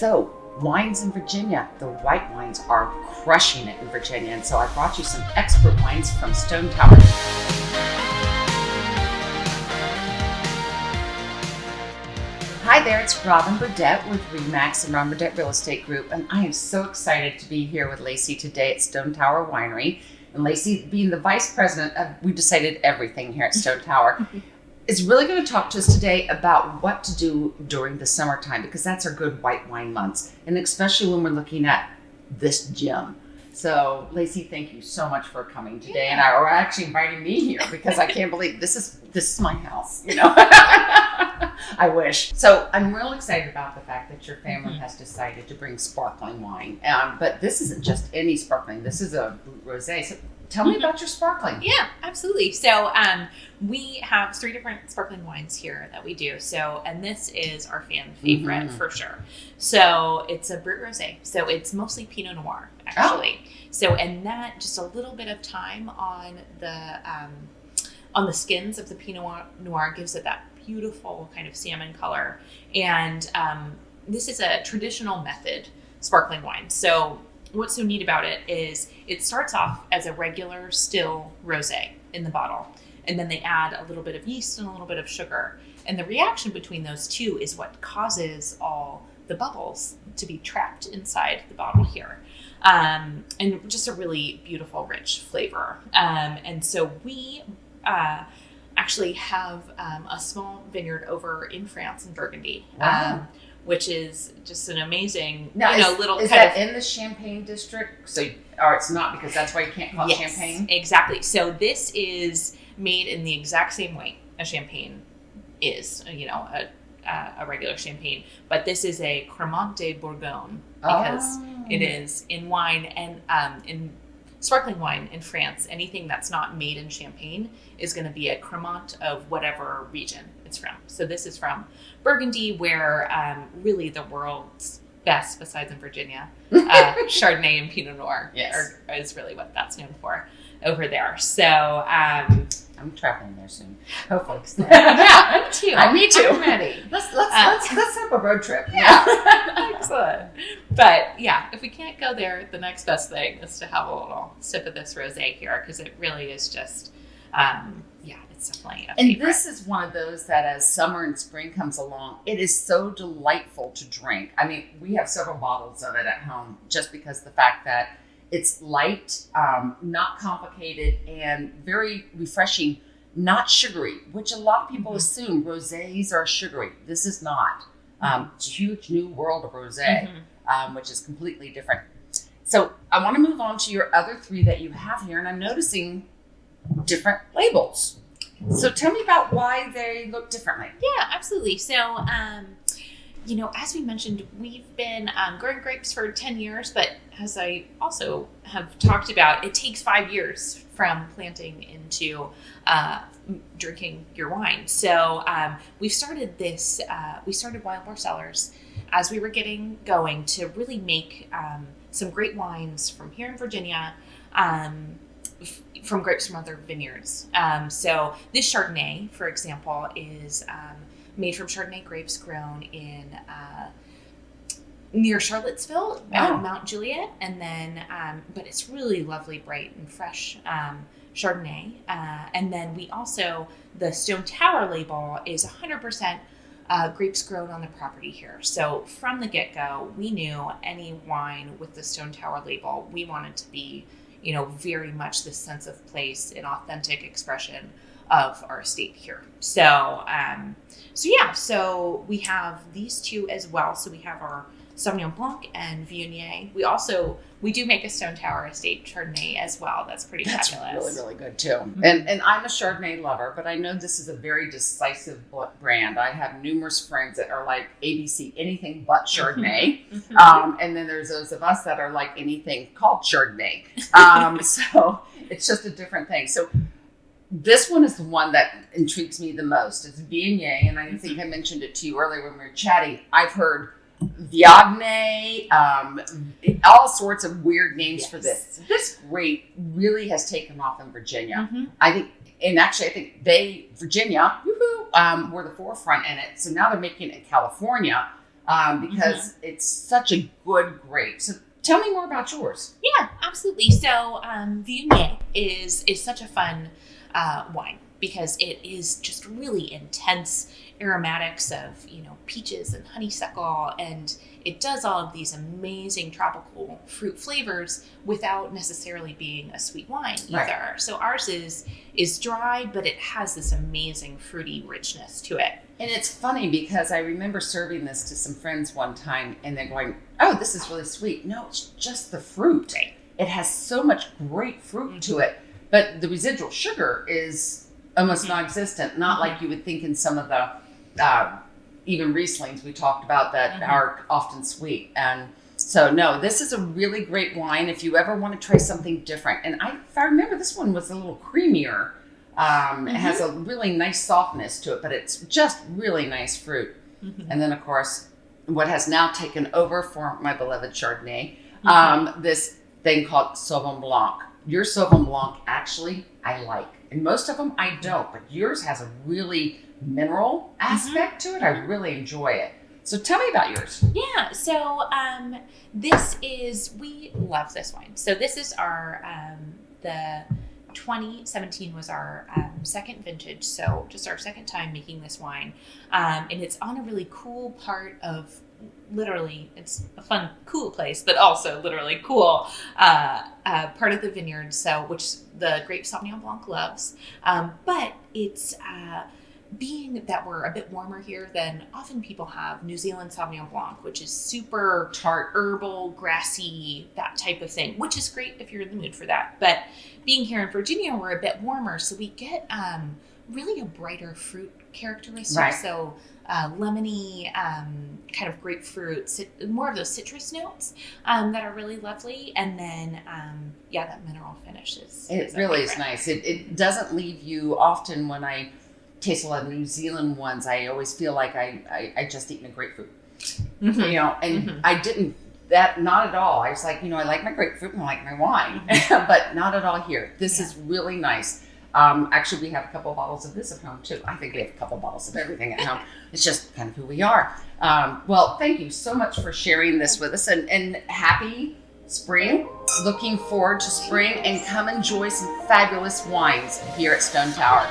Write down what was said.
So, wines in Virginia, the white wines are crushing it in Virginia. And so I brought you some expert wines from Stone Tower. Hi there, it's Robyn Burdett with Remax and Robyn Burdett Real Estate Group. And I am so excited to be here with Lacey today at Stone Tower Winery. And Lacey, being the vice president of, we decided everything here at Stone Tower, is really going to talk to us today about what to do during the summertime, because that's our good white wine months, and especially when we're looking at this gem. So, Lacey, thank you so much for coming today, and are actually inviting me here because I can't believe this is my house. You know, I wish. So, I'm real excited about the fact that your family has decided to bring sparkling wine, but this isn't just any sparkling. This is a rosé. So, tell me about your sparkling. Yeah, absolutely. So we have 3 different sparkling wines here that we do. So, and this is our fan favorite for sure. So it's a Brut Rosé. So it's mostly Pinot Noir, actually. Oh. So, and that just a little bit of time on the skins of the Pinot Noir gives it that beautiful kind of salmon color. And this is a traditional method sparkling wine. So what's so neat about it is it starts off as a regular still rosé in the bottle, and then they add a little bit of yeast and a little bit of sugar. And the reaction between those two is what causes all the bubbles to be trapped inside the bottle here. And just a really beautiful, rich flavor. And so we actually have a small vineyard over in France in Burgundy. Wow. Which is just an amazing, now, little is kind that in the Champagne district? So, or it's not, because that's why you can't call it Champagne? Exactly. So this is made in the exact same way a Champagne is, a regular Champagne. But this is a Cremant de Bourgogne because it is in wine and in sparkling wine in France. Anything that's not made in Champagne is going to be a Cremant of whatever region it's from. So this is from Burgundy, where really the world's best, besides in Virginia, Chardonnay and Pinot Noir is really what that's known for over there. So I'm traveling there soon, hopefully. Yeah, me too. Me too. I'm ready. Let's have a road trip. Yeah, excellent. But yeah, if we can't go there, the next best thing is to have a little sip of this rosé here, because it really is just, it's definitely a favorite. And this is one of those that as summer and spring comes along, it is so delightful to drink. I mean, we have several bottles of it at home just because of the fact that it's light, not complicated, and very refreshing, not sugary, which a lot of people assume rosés are sugary. This is not. It's a huge new world of rosé, which is completely different. So I want to move on to your other 3 that you have here, and I'm noticing different labels. So tell me about why they look differently. Yeah, absolutely. So, as we mentioned, we've been growing grapes for 10 years, but as I also have talked about, it takes 5 years from planting into drinking your wine. So we started Wild Boar Cellars as we were getting going to really make some great wines from here in Virginia, from grapes from other vineyards. So this Chardonnay, for example, is made from Chardonnay grapes grown in near Charlottesville, Mount Juliet, and then but it's really lovely, bright and fresh Chardonnay. And then we also, the Stone Tower label is 100% grapes grown on the property here. So from the get-go, we knew any wine with the Stone Tower label, we wanted to be, very much the sense of place and authentic expression of our estate here. So we have these 2 as well. So we have our Sauvignon Blanc and Viognier. We do make a Stone Tower Estate Chardonnay as well. That's pretty fabulous. That's really, really good too. And I'm a Chardonnay lover, but I know this is a very decisive brand. I have numerous friends that are like ABC, anything but Chardonnay. And then there's those of us that are like anything called Chardonnay. So it's just a different thing. So this one is the one that intrigues me the most. It's Viognier, and I think I mentioned it to you earlier when we were chatting. I've heard Viognier, all sorts of weird names for this. This grape really has taken off in Virginia. I think Virginia, were the forefront in it. So now they're making it in California. because it's such a good grape. So tell me more about yours. Yeah, absolutely. So Viognier is such a fun wine because it is just really intense aromatics of, peaches and honeysuckle, and it does all of these amazing tropical fruit flavors without necessarily being a sweet wine either. Right. So ours is dry, but it has this amazing fruity richness to it. And it's funny because I remember serving this to some friends one time and they're going, oh, this is really sweet. No, it's just the fruit. Right. It has so much great fruit to it, but the residual sugar is almost non-existent. Not like you would think in some of the even Rieslings we talked about that are often sweet. And so, no, this is a really great wine if you ever want to try something different. And if I remember, this one was a little creamier. It has a really nice softness to it, but it's just really nice fruit. And then, of course, what has now taken over for my beloved Chardonnay, this thing called Sauvignon Blanc. Your Sauvignon Blanc, actually, I like. And most of them I don't, but yours has a really mineral aspect to it. I really enjoy it. So tell me about yours. Yeah, so we love this wine. So this is our, the 2017 was our second vintage, so just our second time making this wine. And it's on a really cool part of, literally, it's a fun, cool place, but also literally cool part of the vineyard, so which the grape Sauvignon Blanc loves. But it's being that we're a bit warmer here than often people have New Zealand Sauvignon Blanc, which is super tart, herbal, grassy, that type of thing, which is great if you're in the mood for that. But being here in Virginia, we're a bit warmer, so we get really a brighter fruit characteristic. Right. So lemony, kind of grapefruit, more of those citrus notes that are really lovely. And then, that mineral finish is really is nice. It doesn't leave you often when I taste a lot of New Zealand ones. I always feel like I just eaten a grapefruit, I didn't. That not at all. I was like, I like my grapefruit and I like my wine, but not at all here. This is really nice. Actually, we have a couple of bottles of this at home too. I think we have a couple of bottles of everything at home. It's just kind of who we are. Well, thank you so much for sharing this with us, and happy spring. Looking forward to spring, and come enjoy some fabulous wines here at Stone Tower.